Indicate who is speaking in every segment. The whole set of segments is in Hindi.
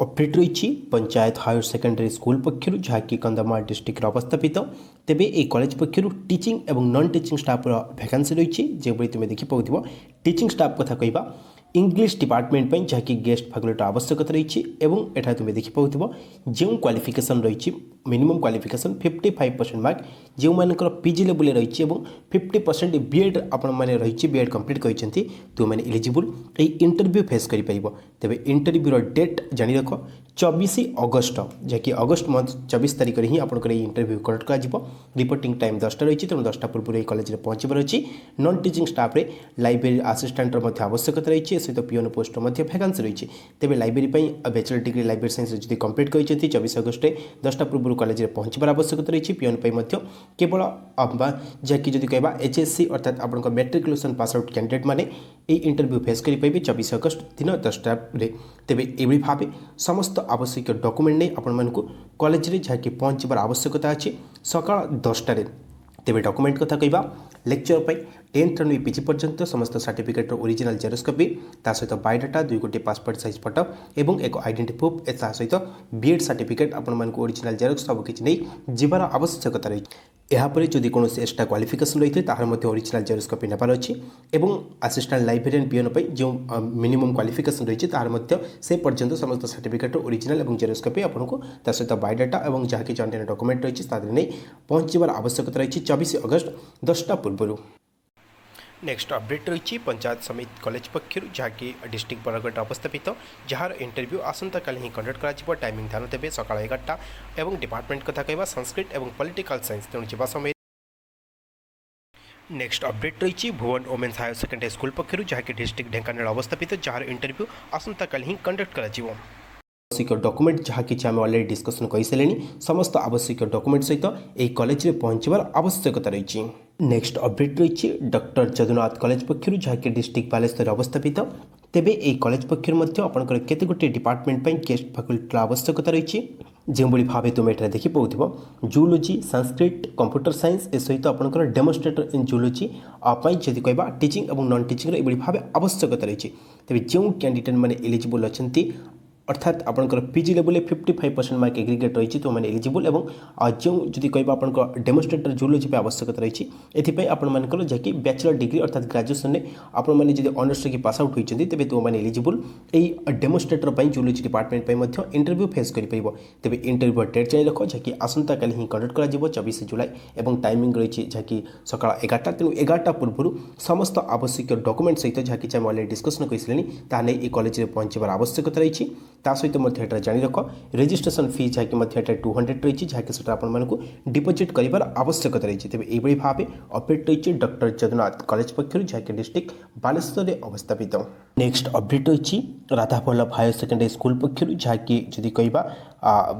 Speaker 1: अपडेट रही पंचायत हायर सेकेंडरी स्कूल पक्षर जहाँकि कंधमाल डिस्ट्रिक्ट अवस्थापित तेबे ये कॉलेज पक्षर टीचिंग और नॉन टीचिंग स्टाफ वैकेंसी रही जो तुम देखिपार टीचिंग स्टाफ कथा कहवा इंग्लिश डिपार्टमेंट जहाँकि गेस्ट फैकल्टी आवश्यकता रही एवं तुम देखिपार जो क्वालिफिकेशन रही मिनिमम क्वालिफिकेशन 55% मार्क जो मानकर पीजी लेवल रही 50% बीएड आपण मैंने रही बीएड कंप्लीट करते तुम मैंने इलिजिबल ये इंटरव्यू फेस कर तेरे इंटरव्यूर डेट जानी रख 24 अगस्ट जहाँकि अगस्ट मंथ 24 तारिख में ही आपंकर इंटरव्यू कंडक्ट कर रिपोर्टिंग टाइम 10टा रही तेणु 10टा पूर्व कॉलेज में पहुँचबार अच्छी नॉन टीचिंग स्टाफ रे लाइब्रेरी आसिस्टेंटर आवश्यकता रही सहित पिओन पोस्ट वैकेंसी रही तेज library bachelor degree library science जब कंप्लीट करते 24 अगस्ट 10टा पूर्व कॉलेज में पहुँचबार आवश्यकता रही पिओन केवल जहाँकि जब कह एचएससी अर्थात आप मेट्रिकुलेसन पास आउट कैंडिडेट मैंने ये इंटरव्यू फेस करेंगे 24 अगस्ट दिन 10टा तेज ये भाव समस्त आवश्यक डॉक्यूमेंट नहीं आपण कॉलेज में जहाँकि पहुँचबार आवश्यकता अच्छी सका 10टार तेज डॉक्यूमेंट कथा कहवा लेक्चर पर 10th रु पीजी पर्यंत समस्त सर्टिफिकेट ओरिजिनल जेरोक्स कॉपी ता सहित बायोडाटा 2 गोटी पासपोर्ट साइज फोटो एवं एक आइडेंटिटी प्रूफ ता सहित बीएड सर्टिफिकेट आपण ओरिजिनल जेरोक्स सब किसी नहीं जीवार आवश्यकता रही यापर जदि कौन एक्सट्रा क्वालिफिकेशन रही है ओरिजिनल जेरोक्स कॉपी नेबार अच्छी एवं असिस्टेंट लाइब्रेरियन पिओन जो मिनिमम क्वालिफिकेशन रही है से पर्यंत समस्त सर्टिफिकेट ओरिजिनल और जेरोक्स कॉपी आपको ता सहित बायोडाटा और जहाँ कि अन्य डॉक्यूमेंट रही नहीं पहुँचबार आवश्यकता रही 24 अगस्ट 10टा पूर्व। नेक्स्ट अपडेट रही पंचायत समिति कॉलेज पक्षर जहाँकि डिस्ट्रिक्ट बरगढ़ अवस्थापित जार इंटरव्यू आसंता काली ही कंडक्ट कर टाइमिंग ध्यान देवे सका 11टा और डिपार्टमेंट कथा कहवा संस्कृत और पॉलिटिकल साइंस तेणु जावा समय। नेक्स्ट अपडेट रही भुवन वोमेन्स हायर सेकेंडरी स्कूल पक्षर जहाँकि डिस्ट्रिक्ट ढेंकानाल अवस्थापित जार इंटरव्यू आसंता काली ही कंडक्ट कर आवश्यक डॉक्यूमेंट जहाँ कि आम अलरेडी डिस्कसन कर सारे समस्त आवश्यक डॉक्यूमेंट सहित यह कॉलेज में पहुँचबार आवश्यकता रही। नेक्स्ट अपडेट रही डॉक्टर जदुनाथ कॉलेज पक्षर जहाँकि डिस्ट्रिक्ट बालेश्वर अवस्थापित तेबे ये कॉलेज पक्षर आपंकर केते गोटे डिपार्टमेंट गेस्ट फैकल्टी आवश्यकता रही जो भाव तुम ये देखिपार जूलोजी संस्कृत कंप्यूटर साइंस ए सहित आपंकर डेमोन्स्ट्रेटर इन जूलोजी जदि कहवा टीचिंग और नॉन टीचिंग ये भाव आवश्यकता रही तेज जो कैंडिडेट मैंने एलिजिबल अच्छा अर्थात आपंकर पीजी लेवल 55% मार्क एग्रीगेट रही तो मैंने एलिजिबल और जो जदि कहवा आप डेमोन्स्ट्रेटर जूलोजी आवश्यकता रही आपर जहाँकि बैचलर डिग्री अर्थात ग्रेजुएशन में आपने जब ऑनर्स की पास आउट होती तेज तो मैंने एलिजिबल यही demonstrator zoology department interview face कर तेज इंटरव्यू डेट जारी रख जहाँकि आसंता काली ही कंडक्ट कर 24 जुलाई और टाइमिंग रही जहाँकि सका 11टा तेणु 11टा पूर्व समस्त आवश्यक डॉक्यूमेंट सहित जहाँकि आम अलरेडी डिस्कसन कर सारे ताने ये कॉलेज में पहुँचबार आवश्यकता रही सहित जानी रख रजिस्ट्रेशन फी जहाँकि 200 रही जहाँकि आपको डिपोजिट कर आवश्यकता रही तेज ये भाव अपडेट रही डॉक्टर जगन्नाथ कॉलेज पक्षर जहाँकि डिस्ट्रिक्ट बालेश्वर अवस्थापित। नेक्स्ट अपडेट रही राधावल्लभ हायर सेकेंडरी स्कूल पक्षर जहाँकि जदि कहवा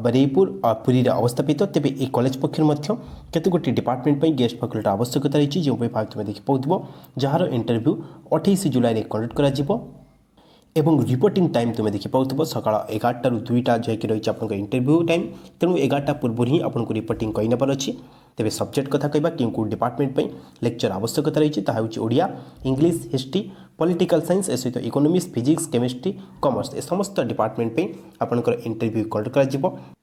Speaker 1: बरेपुर पुरी अवस्थापित तेज ये कॉलेज पक्षर केते गोटे डिपार्टमेंट गेस्ट फैकल्टी आवश्यकता रही जो भाव तुम देखिपार जार इंटरव्यू 28 जुलाई कंडक्ट कर एवं रिपोर्टिंग टाइम तुम देखिपार सका 11टा रु 2टा जहाँकि रही आप इंटरव्यू टाइम तेणु 11टा पूर्व ही आपको रिपोर्टिंग करनेबार अच्छी तेज सब्जेक्ट कथा कहवा क्यों डिपार्टमेंट लेक्चर आवश्यकता रही Odia English history political science सहित इकोनॉमिक्स फिजिक्स केमिस्ट्री कॉमर्स ए समस्त डिपार्टमेंट आपंकर इंटरव्यू कंडक्ट कर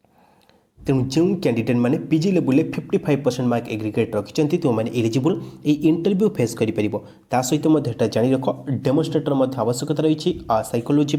Speaker 1: तेणु जो कैंडिडेट मैंने पीजी लेवल 55% मार्क एग्रीगेट रखिंट तो मैंने एलिजिबल ये इंटरव्यू फेस कर सहित जानी रख डेमोन्स्ट्रेटर आवश्यकता रही साइकोलोजी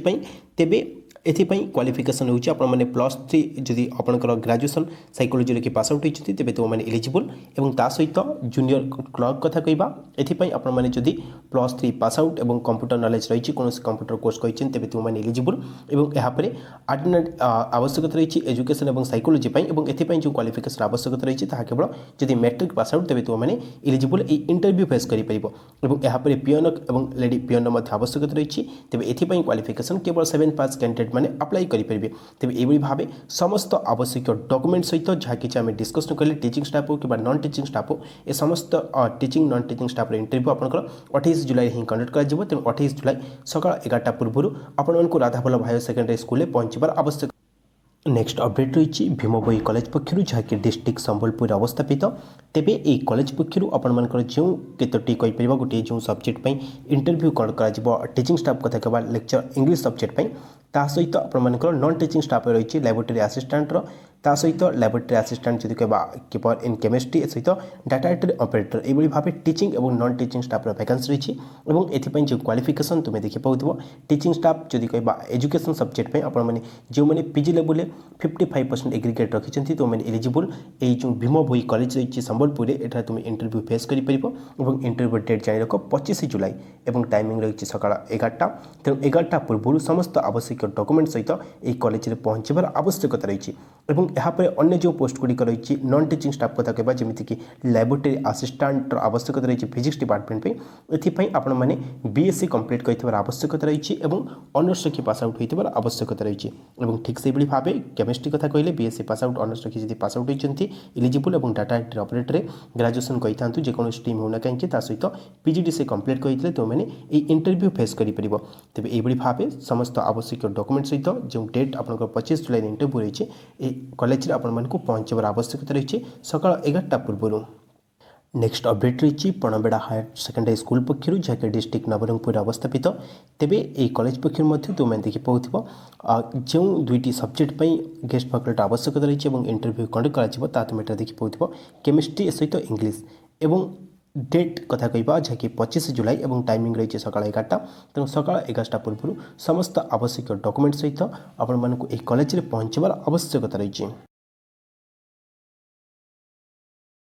Speaker 1: तेबे एथिपाई क्वालिफिकेशन होची आपण माने +3 जदि आपनकर ग्रेजुएशन साइकोलॉजी रे पास आउट होइछथि तेबे तो माने एलिजिबल एवं ता सहित जूनियर क्लर्क कथा कहबा एथिपाई आपण माने जदि +3 पास आउट एवं कंप्यूटर नॉलेज रहिछि कोनोसी कंप्यूटर कोर्स कहिछन तेबे तो माने एलिजिबल एवं यहाँ पर आर्डिनेट आवश्यकता रही एजुकेशन एवं साइकोलॉजी एवं एथिपाई जो क्वालिफिकेशन आवश्यकता रही ताहा केवल जदि मैट्रिक पास आउट तेबे तो माने एलिजिबल ए इंटरव्यू फेस करि परिबो एवं यहाँ पर पियन एवं लेडी पियन आवश्यकता रही तेबे एथिपाई क्वालिफिकेशन केवल 7 पास कैंडिडेट मैंने अप्लाई करेंगे तेज ये भाव समस्त आवश्यक डॉक्यूमेंट सहित जहाँ कि आम डिस्कसन कले टीचिंग स्टाफ हो कि नॉन टीचिंग स्टाफ हो ए समस्त teaching non teaching staff interview आपंकर 28 जुलाई ही कंडक्ट कर तेणु 28 जुलाई सका 11टा पूर्व आपको राधावल्लभ हायर सेकेंडरी स्कूल पहुँचबार आवश्यक। नेक्स्ट अपडेट रही भीमभोई कॉलेज पक्षर जहाँकि डिस्ट्रिक्ट संबलपुर अवस्थापित तेबे ये कॉलेज पक्षर आपर जो केतोटी कहीपर गोटे जो सब्जेक्ट इंटरव्यू कौन कर टीचिंग स्टाफ कथा कहवा लेक्चर इंग्लिश सब्जेक्ट ता सहित आपर नॉन टीचिंग स्टाफ रही लैबोरेटरी आसिस्टेंटर ता सहित लैबोरेटरी आसिस्टेंट जब कहवा कीपर इन केमिस्ट्री सहित डाटा एंट्री ऑपरेटर ये भाव टीचिंग और नॉन टीचिंग स्टाफ वैकेंसी रही और एथपाई जो क्वालिफिकेशन तुम्हें देखी पाओ टीचिंग स्टाफ जब कहवा एजुकेशन सब्जेक्ट आपने जो मैंने पीजी लेवल 55% एग्रीगेट रखिंट तो मैंने एलिजिबल ये जो भीमभोई कॉलेज रही संबलपुर एठार तुम इंटरव्यू फेस कर इंटरव्यू डेट जानी रख 25 जुलाई और टाइमिंग रही सका 11टा तेणु 11टा पूर्व समस्त आवश्यक डॉक्यूमेंट सहित ये कॉलेज में पहुँचबार आवश्यकता रही यापर अन्य जो पोस्ट गुड़िक रही नॉन टीचिंग स्टाफ कथा कहवा जमीक लैबोरेटरी आसिस्टेंट आवश्यकता रही फिजिक्स डिपार्टमेंट एथपाई आपण मैंने बीएससी कंप्लीट कर आवश्यकता रही ऑनर्स रखी पास आउट होता आवश्यकता रही ठीक से भाव केमिस्ट्री कथा कहले बीएससी पास आउट ऑनर्स रखी पास आउट होती एलिजिबल और डाटा एंट्री ऑपरेटर ग्रेजुएशन कही था जेको स्ट्रीम होना कहीं सहित पीजीडीसी कंप्लीट करते तो मैंने ये इंटरव्यू फेस कर तेज ये भाव समस्त आवश्यक डॉक्यूमेंट सहित जो डेट आप 25 जुलाई इंटरव्यू रही कॉलेज आपको पहुँचबार आवश्यकता रही सका 11टा पूर्व नेक्स्ट अपडेट रही पणबेड़ा हायर सेकेंडरी स्कूल पक्षर जहाँकि डिस्ट्रिक्ट नवरंगपुर अवस्थापित तेबे ये कॉलेज पक्षर तुम देखी पाओ जो दुईटी सब्जेक्ट गेस्ट फैकल्टी आवश्यकता रही इंटरव्यू कंडक्ट कर तुम यहाँ देखी पाओ केमिस्ट्री सहित इंग्लिश एवं डेट कथा कहवा जहाँकि 25 जुलाई और टाइमिंग रही सका 11टा तेणु सका 11टा पूर्व समस्त आवश्यक डॉक्यूमेंट सहित आपण कॉलेज में पहुँचबार आवश्यकता रही।